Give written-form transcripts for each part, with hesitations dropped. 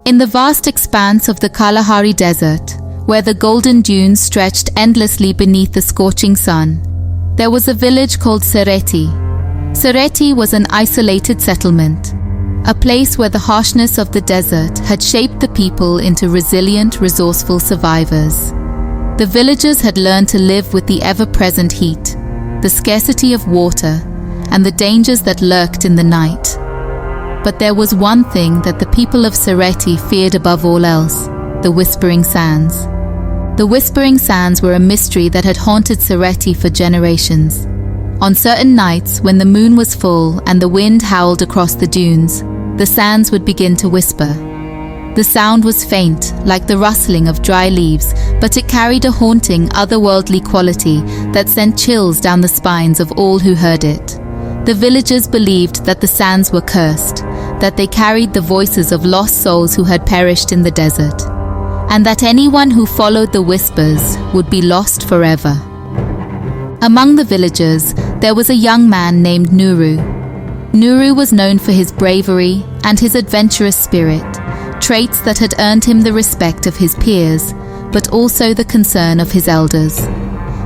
In the vast expanse of the Kalahari Desert, where the golden dunes stretched endlessly beneath the scorching sun, there was a village called Sereti. Sereti was an isolated settlement, a place where the harshness of the desert had shaped the people into resilient, resourceful survivors. The villagers had learned to live with the ever-present heat, the scarcity of water, and the dangers that lurked in the night. But there was one thing that the people of Sereti feared above all else: the Whispering Sands. The Whispering Sands were a mystery that had haunted Sereti for generations. On certain nights, when the moon was full and the wind howled across the dunes, the sands would begin to whisper. The sound was faint, like the rustling of dry leaves, but it carried a haunting, otherworldly quality that sent chills down the spines of all who heard it. The villagers believed that the sands were cursed, that they carried the voices of lost souls who had perished in the desert, and that anyone who followed the whispers would be lost forever. Among the villagers, there was a young man named Nuru. Nuru was known for his bravery and his adventurous spirit, traits that had earned him the respect of his peers, but also the concern of his elders.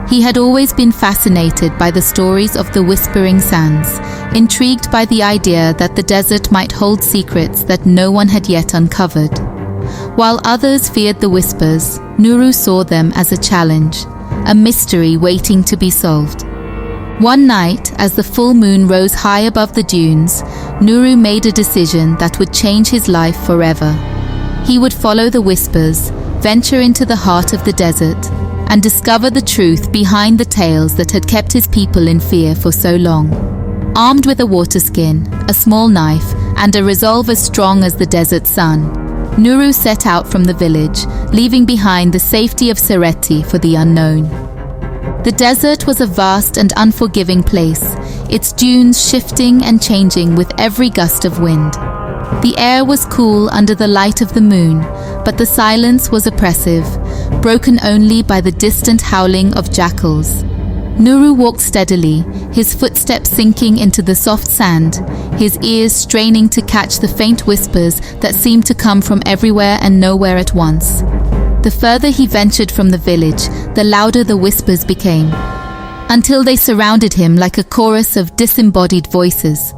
He had always been fascinated by the stories of the Whispering Sands, intrigued by the idea that the desert might hold secrets that no one had yet uncovered. While others feared the whispers, Nuru saw them as a challenge, a mystery waiting to be solved. One night, as the full moon rose high above the dunes, Nuru made a decision that would change his life forever. He would follow the whispers, venture into the heart of the desert, and discover the truth behind the tales that had kept his people in fear for so long. Armed with a water skin, a small knife, and a resolve as strong as the desert sun, Nuru set out from the village, leaving behind the safety of Sereti for the unknown. The desert was a vast and unforgiving place, its dunes shifting and changing with every gust of wind. The air was cool under the light of the moon, but the silence was oppressive, broken only by the distant howling of jackals. Nuru walked steadily, his footsteps sinking into the soft sand, his ears straining to catch the faint whispers that seemed to come from everywhere and nowhere at once. The further he ventured from the village, the louder the whispers became, until they surrounded him like a chorus of disembodied voices.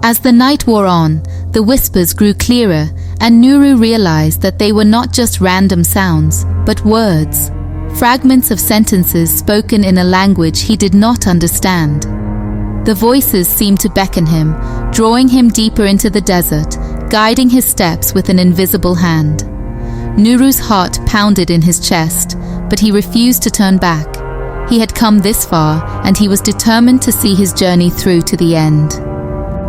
As the night wore on, the whispers grew clearer, and Nuru realized that they were not just random sounds, but words. Fragments of sentences spoken in a language he did not understand. The voices seemed to beckon him, drawing him deeper into the desert, guiding his steps with an invisible hand. Nuru's heart pounded in his chest, but he refused to turn back. He had come this far, and he was determined to see his journey through to the end.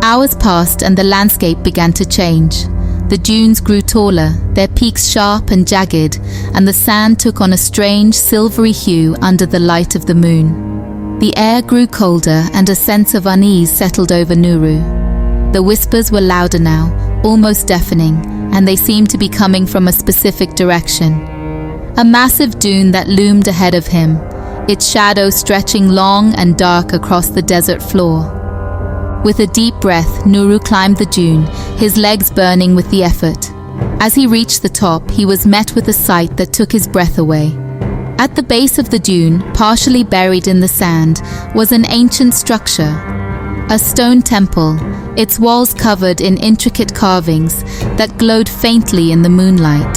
Hours passed and the landscape began to change. The dunes grew taller, their peaks sharp and jagged, and the sand took on a strange silvery hue under the light of the moon. The air grew colder and a sense of unease settled over Nuru. The whispers were louder now, almost deafening, and they seemed to be coming from a specific direction. A massive dune that loomed ahead of him, its shadow stretching long and dark across the desert floor. With a deep breath, Nuru climbed the dune, his legs burning with the effort. As he reached the top, he was met with a sight that took his breath away. At the base of the dune, partially buried in the sand, was an ancient structure. A stone temple, its walls covered in intricate carvings that glowed faintly in the moonlight.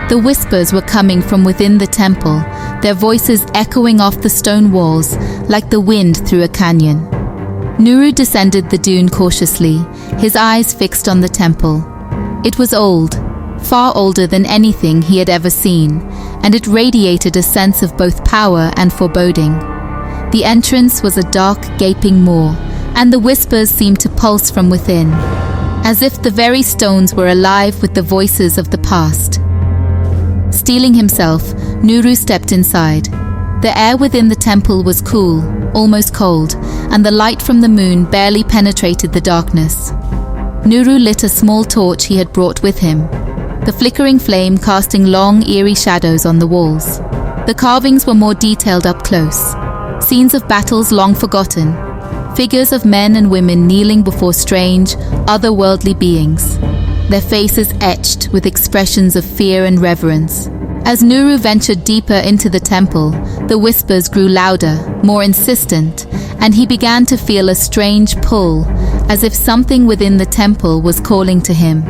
The whispers were coming from within the temple, their voices echoing off the stone walls like the wind through a canyon. Nuru descended the dune cautiously, his eyes fixed on the temple. It was old, far older than anything he had ever seen, and it radiated a sense of both power and foreboding. The entrance was a dark, gaping maw, and the whispers seemed to pulse from within, as if the very stones were alive with the voices of the past. Steeling himself, Nuru stepped inside. The air within the temple was cool, almost cold, and the light from the moon barely penetrated the darkness. Nuru lit a small torch he had brought with him, the flickering flame casting long, eerie shadows on the walls. The carvings were more detailed up close, scenes of battles long forgotten, figures of men and women kneeling before strange, otherworldly beings. their faces etched with expressions of fear and reverence. As Nuru ventured deeper into the temple, the whispers grew louder, more insistent, and he began to feel a strange pull, as if something within the temple was calling to him.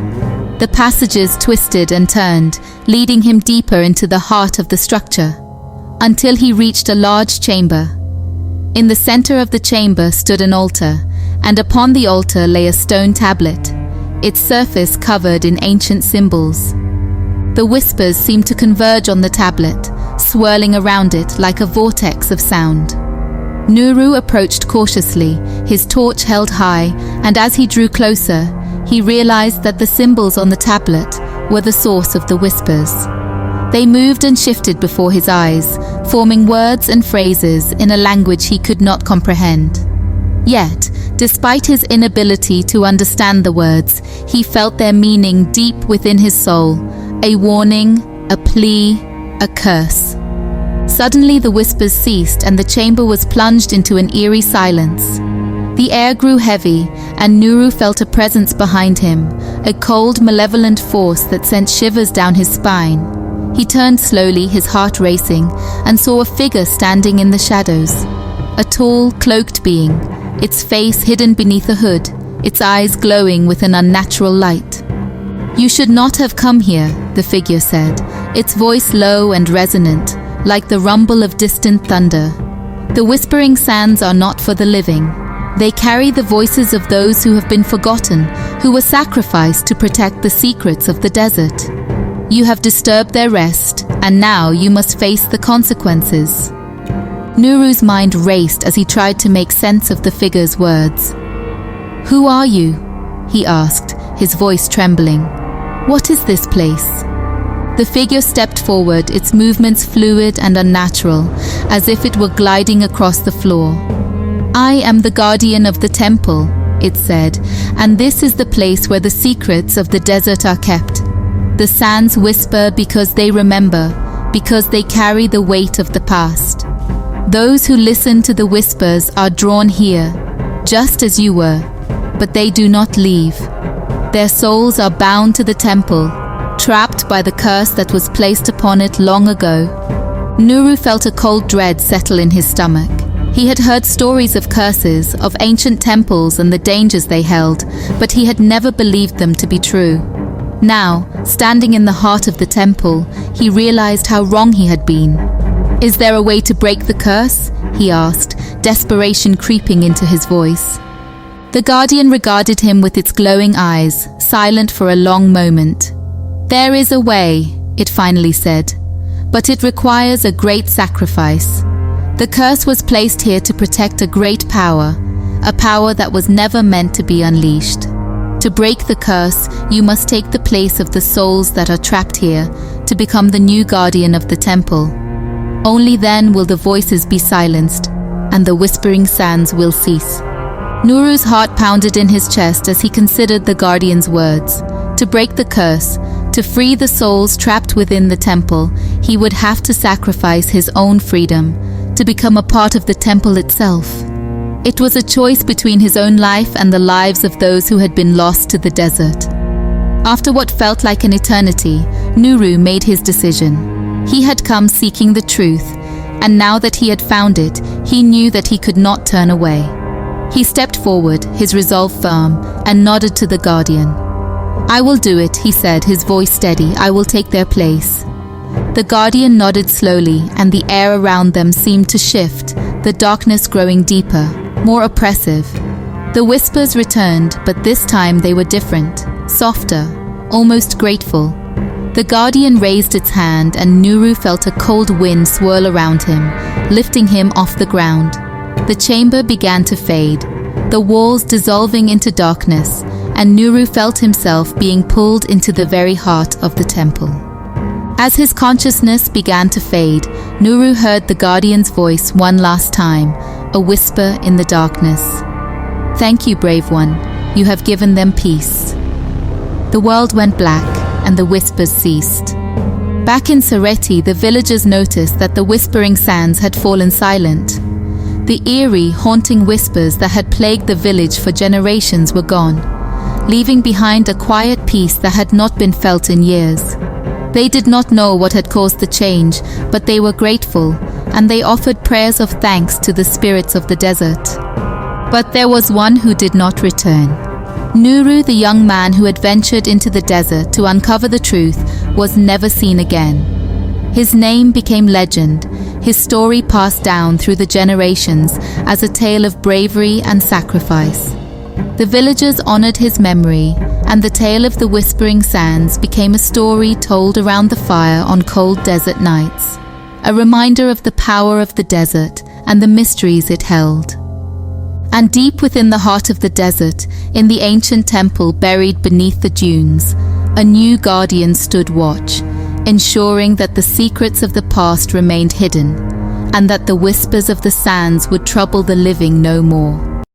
The passages twisted and turned, leading him deeper into the heart of the structure, until he reached a large chamber. In the center of the chamber stood an altar, and upon the altar lay a stone tablet, its surface covered in ancient symbols. The whispers seemed to converge on the tablet, swirling around it like a vortex of sound. Nuru approached cautiously, his torch held high, and as he drew closer, he realized that the symbols on the tablet were the source of the whispers. They moved and shifted before his eyes, forming words and phrases in a language he could not comprehend. Yet, despite his inability to understand the words, he felt their meaning deep within his soul, a warning, a plea, a curse. Suddenly the whispers ceased and the chamber was plunged into an eerie silence. The air grew heavy, and Nuru felt a presence behind him, a cold, malevolent force that sent shivers down his spine. He turned slowly, his heart racing, and saw a figure standing in the shadows. A tall, cloaked being, its face hidden beneath a hood, its eyes glowing with an unnatural light. "You should not have come here," the figure said, its voice low and resonant, like the rumble of distant thunder. "The whispering sands are not for the living. They carry the voices of those who have been forgotten, who were sacrificed to protect the secrets of the desert. You have disturbed their rest, and now you must face the consequences." Nuru's mind raced as he tried to make sense of the figure's words. "Who are you?" he asked, his voice trembling. "What is this place?" The figure stepped forward, its movements fluid and unnatural, as if it were gliding across the floor. "I am the guardian of the temple," it said, "and this is the place where the secrets of the desert are kept. The sands whisper because they remember, because they carry the weight of the past. Those who listen to the whispers are drawn here, just as you were, but they do not leave. Their souls are bound to the temple, trapped by the curse that was placed upon it long ago." Nuru felt a cold dread settle in his stomach. He had heard stories of curses, of ancient temples and the dangers they held, but he had never believed them to be true. Now, standing in the heart of the temple, he realized how wrong he had been. "Is there a way to break the curse?" he asked, desperation creeping into his voice. The guardian regarded him with its glowing eyes, silent for a long moment. "There is a way," it finally said, "but it requires a great sacrifice. The curse was placed here to protect a great power, a power that was never meant to be unleashed. To break the curse, you must take the place of the souls that are trapped here to become the new guardian of the temple. Only then will the voices be silenced, and the whispering sands will cease." Nuru's heart pounded in his chest as he considered the guardian's words. To break the curse, to free the souls trapped within the temple, he would have to sacrifice his own freedom, to become a part of the temple itself. It was a choice between his own life and the lives of those who had been lost to the desert. After what felt like an eternity, Nuru made his decision. He had come seeking the truth, and now that he had found it, he knew that he could not turn away. He stepped forward, his resolve firm, and nodded to the guardian. "I will do it," he said, his voice steady. "I will take their place." The guardian nodded slowly, and the air around them seemed to shift, the darkness growing deeper, more oppressive. The whispers returned, but this time they were different, softer, almost grateful. The guardian raised its hand, and Nuru felt a cold wind swirl around him, lifting him off the ground. The chamber began to fade, the walls dissolving into darkness, and Nuru felt himself being pulled into the very heart of the temple. As his consciousness began to fade, Nuru heard the guardian's voice one last time, a whisper in the darkness. "Thank you, brave one. You have given them peace." The world went black, and the whispers ceased. Back in Sereti, the villagers noticed that the whispering sands had fallen silent. The eerie, haunting whispers that had plagued the village for generations were gone. leaving behind a quiet peace that had not been felt in years. They did not know what had caused the change, but they were grateful, and they offered prayers of thanks to the spirits of the desert. But there was one who did not return. Nuru, the young man who had ventured into the desert to uncover the truth, was never seen again. His name became legend, his story passed down through the generations as a tale of bravery and sacrifice. The villagers honored his memory, and the tale of the Whispering Sands became a story told around the fire on cold desert nights, a reminder of the power of the desert and the mysteries it held. And deep within the heart of the desert, in the ancient temple buried beneath the dunes, a new guardian stood watch, ensuring that the secrets of the past remained hidden, and that the whispers of the sands would trouble the living no more.